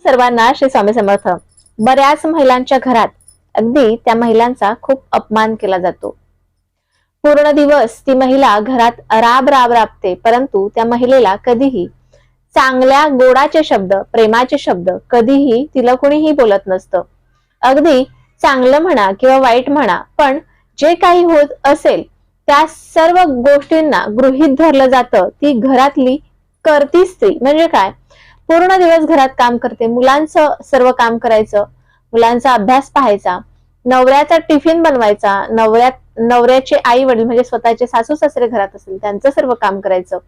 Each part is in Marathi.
सर्वांना श्री स्वामी समर्थ. बऱ्याच महिलांच्या घरात अगदी त्या महिलांचा खूप अपमान केला जातो. पूर्ण दिवस ती महिला घरात राब राबते, परंतु त्या महिलेला कधीही चांगल्या गोडाचे शब्द, प्रेमाचे शब्द कधीही तिला कोणीही बोलत नसतं. अगदी चांगलं म्हणा किंवा वाईट म्हणा, पण जे काही होत असेल त्या सर्व गोष्टींना गृहीत धरलं जातं. ती घरातली करती स्त्री म्हणजे काय, पूर्ण दिवस घरात काम करते, मुलांचं सर्व काम करायचं, मुलांचा अभ्यास पाहायचा, नवऱ्याचा टिफिन बनवायचा, नवऱ्याचे आई वडील म्हणजे स्वतःचे सासू सासरे घरात असेल त्यांचं सर्व काम करायचं,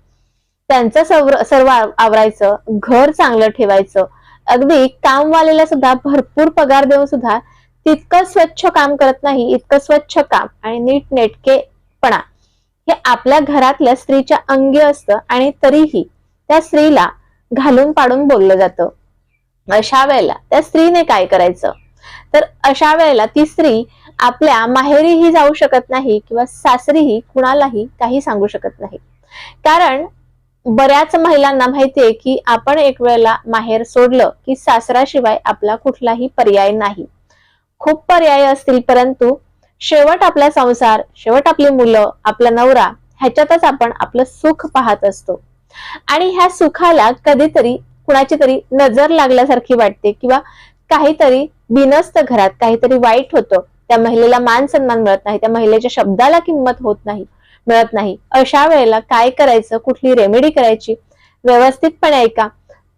त्यांचं सर्व आवरायचं, घर चांगलं ठेवायचं. अगदी कामवालेला सुद्धा भरपूर पगार देऊन सुद्धा तितकं स्वच्छ काम करत नाही. इतकं स्वच्छ काम आणि नीटनेटकेपणा हे आपल्या घरातल्या स्त्रीच्या अंगी असतं आणि तरीही त्या स्त्रीला घालून पाडून बोललं जातं. अशा वेळेला त्या स्त्रीने काय करायचं, तर अशा वेळेला ती स्त्री आपल्या माहेरीही जाऊ शकत नाही किंवा सासरीही कुणालाही काही सांगू शकत नाही. कारण बऱ्याच महिलांना माहितीये की आपण एक वेळेला माहेर सोडलं की सासराशिवाय आपला कुठलाही पर्याय नाही. खूप पर्याय असतील, परंतु शेवट आपला संसार, शेवट आपली मुलं, आपला नवरा ह्याच्यातच आपण आपलं सुख पाहत असतो. आणि ह्या सुखाला कधीतरी कुणाची तरी नजर लागल्यासारखी वाटते किंवा काहीतरी बिनसतं, घरात काहीतरी वाईट होतं, त्या महिलेला मान सन्मान मिळत नाही, त्या महिलेच्या शब्दाला किंमत मिळत नाही. अशा वेळेला काय करायचं, कुठली रेमेडी करायची, व्यवस्थितपणे ऐका.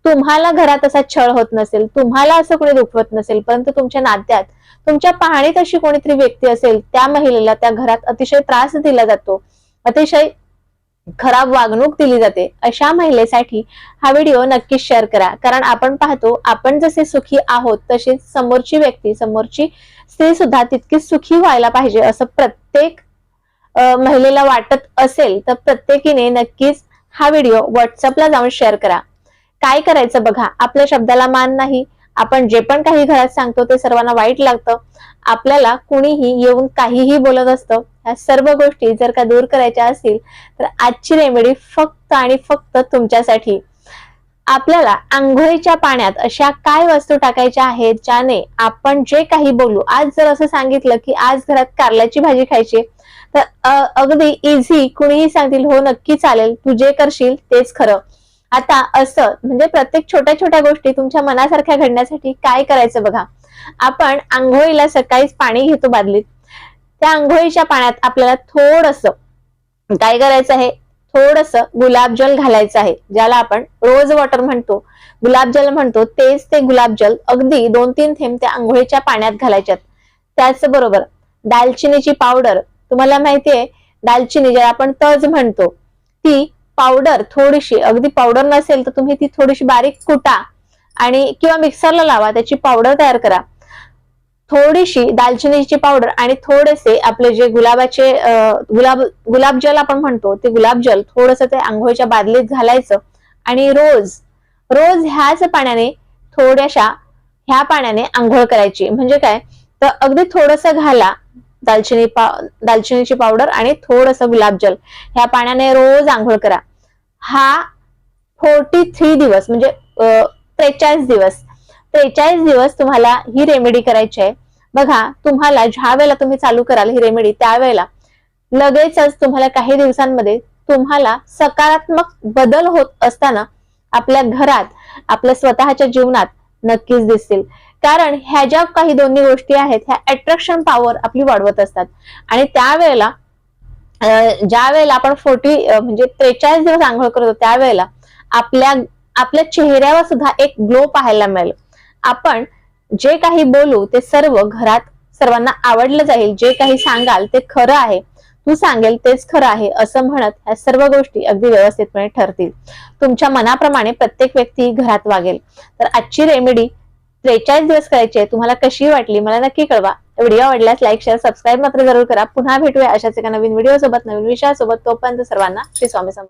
तुम्हाला घरात असा छळ होत नसेल, तुम्हाला असं कोणी दुखवत नसेल, परंतु तुमच्या नात्यात, तुमच्या पाहणीत अशी कोणीतरी व्यक्ती असेल, त्या महिलेला त्या घरात अतिशय त्रास दिला जातो, अतिशय खराब वागणूक दिली जाते, अशा महिलेसाठी हा व्हिडिओ नक्कीच शेअर करा. कारण आपण पाहतो, आपण जसे सुखी आहोत तशीच समोरची व्यक्ती, समोरची स्त्री सुद्धा तितकीच सुखी व्हायला पाहिजे असं प्रत्येक महिलेला वाटत असेल तर प्रत्येकीने नक्कीच हा व्हिडिओ व्हॉट्सअपला जाऊन शेअर करा. काय करायचं बघा, आपल्या शब्दाला मान नाही. आपण जे पण काही घरात सांगतो ते सर्वांना वाईट लागतं. आपल्याला कुणीही येऊन काहीही बोलत असतं. ह्या सर्व गोष्टी जर का दूर करायच्या असतील तर आजची रेमेडी फक्त आणि फक्त तुमच्यासाठी. आपल्याला आंघोळीच्या पाण्यात अशा काय वस्तू टाकायच्या आहेत ज्याने आपण जे काही बोलू, आज जर असं सांगितलं की आज घरात कारल्याची भाजी खायची, तर अगदी इझी कुणीही सांगतील हो नक्की चालेल, तू जे करशील तेच खरं. आता असं म्हणजे प्रत्येक छोट्या छोट्या गोष्टी तुमच्या मनासारख्या घडण्यासाठी काय करायचं बघा. आपण आंघोळीला सकाळीच पाणी घेतो बादलीत, त्या आंघोळीच्या पाण्यात आपल्याला थोडंसं काय करायचं आहे, थोडंसं गुलाबजल घालायचं आहे, ज्याला आपण रोज वॉटर म्हणतो, गुलाबजल म्हणतो. तेच ते गुलाबजल अगदी 2-3 थेंब त्या आंघोळीच्या पाण्यात घालायच्यात. त्याचबरोबर दालचिनीची पावडर, तुम्हाला माहितीये दालचिनी ज्याला आपण तज म्हणतो, ती पावडर थोडीशी, अगदी पावडर नसेल तर तुम्ही ती थोडीशी बारीक कुटा आणि किंवा मिक्सरला लावा, त्याची पावडर तयार करा. थोडीशी दालचिनीची पावडर आणि थोडेसे आपले जे गुलाबाचे गुलाबजल आपण म्हणतो ते गुलाबजल थोडंसं ते आंघोळीच्या बादलीत घालायचं आणि रोज ह्याच पाण्याने, थोड्याशा ह्या पाण्याने आंघोळ करायची. म्हणजे काय, तर अगदी थोडंसं घाला दालचिनीची पावडर आणि थोडंसं गुलाबजल, ह्या पाण्याने रोज आंघोळ करा. हा 43 दिवस म्हणजे 43 दिवस तुम्हाला ही रेमेडी करायची आहे. बघा, तुम्हाला ज्या वेळेला तुम्ही चालू कराल ही रेमेडी, त्यावेळेला लगेचच तुम्हाला काही दिवसांमध्ये तुम्हाला सकारात्मक बदल होत असताना आपल्या घरात, आपल्या स्वतःच्या जीवनात नक्कीच दिसतील. कारण ह्या ज्या काही दोन्ही गोष्टी आहेत ह्या अट्रॅक्शन पॉवर आपली वाढवत असतात. आणि त्यावेळेला ज्या वेळेला आपण 43 दिवस आंघोळ करतो त्यावेळेला आपल्या चेहऱ्यावर सुद्धा एक ग्लो पाहायला मिळेल. आपण जे काही बोलू ते सर्व घरात सर्वांना आवडलं जाईल. जे काही सांगाल ते खरं आहे, तू सांगेल तेच खरं आहे असं म्हणत ह्या सर्व गोष्टी अगदी व्यवस्थितपणे ठरतील. तुमच्या मनाप्रमाणे प्रत्येक व्यक्ती घरात वागेल. तर आजची रेमेडी 43 दिवस करायची आहे. तुम्हाला कशी वाटली मला नक्की कळवा. व्हिडिओ आवडल्यास लाईक, शेअर, सबस्क्राईब मात्र जरूर करा. पुन्हा भेटूया अशाच एका नवीन व्हिडिओ सोबत, नवीन विषयासोबत. तोपर्यंत सर्वांना श्री स्वामी समर्थ.